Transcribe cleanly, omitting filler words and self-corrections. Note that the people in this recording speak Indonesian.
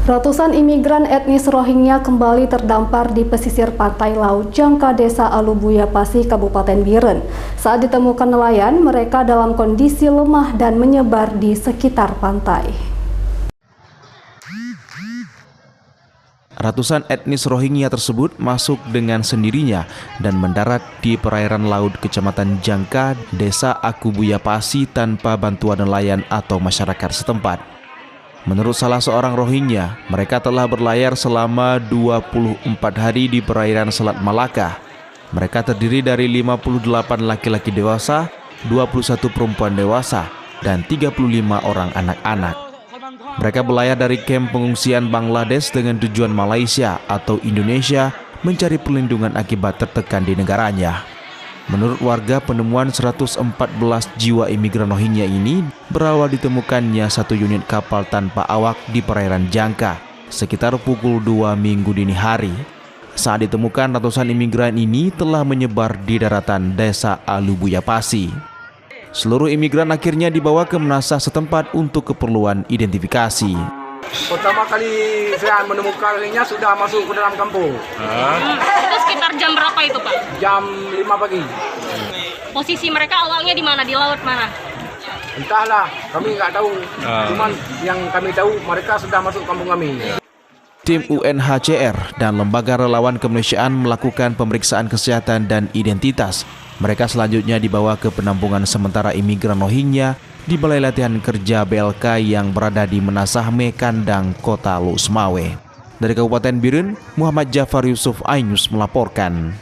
Ratusan imigran etnis Rohingya kembali terdampar di pesisir pantai Laut Jangka, Desa Alubuya Pasi, Kabupaten Biren. Saat ditemukan nelayan, mereka dalam kondisi lemah dan menyebar di sekitar pantai. Ratusan etnis Rohingya tersebut masuk dengan sendirinya dan mendarat di perairan laut Kecamatan Jangka, Desa Alubuya Pasi tanpa bantuan nelayan atau masyarakat setempat. Menurut salah seorang Rohingya, mereka telah berlayar selama 24 hari di perairan Selat Malaka. Mereka terdiri dari 58 laki-laki dewasa, 21 perempuan dewasa, dan 35 orang anak-anak. Mereka berlayar dari kamp pengungsian Bangladesh dengan tujuan Malaysia atau Indonesia mencari perlindungan akibat tertekan di negaranya. Menurut warga, penemuan 114 jiwa imigran Rohingya ini berawal ditemukannya satu unit kapal tanpa awak di perairan Jangka sekitar pukul 2 Minggu dini hari. Saat ditemukan, ratusan imigran ini telah menyebar di daratan Desa Alubuya Pasi. Seluruh imigran akhirnya dibawa ke menasah setempat untuk keperluan identifikasi. Pertama kali saya menemukannya sudah masuk ke dalam kampung. Itu sekitar jam berapa itu, Pak? Jam 5 pagi. Posisi mereka awalnya di mana? Di laut mana? Entahlah, kami nggak tahu. Cuman yang kami tahu mereka sudah masuk kampung kami. Tim UNHCR dan Lembaga Relawan Kemanusiaan melakukan pemeriksaan kesehatan dan identitas. Mereka selanjutnya dibawa ke penampungan sementara imigran Rohingya di Balai Latihan Kerja BLK yang berada di Menasahme, Kandang, Kota Lusmawe. Dari Kabupaten Biren, Muhammad Jafar Yusuf, iNews melaporkan.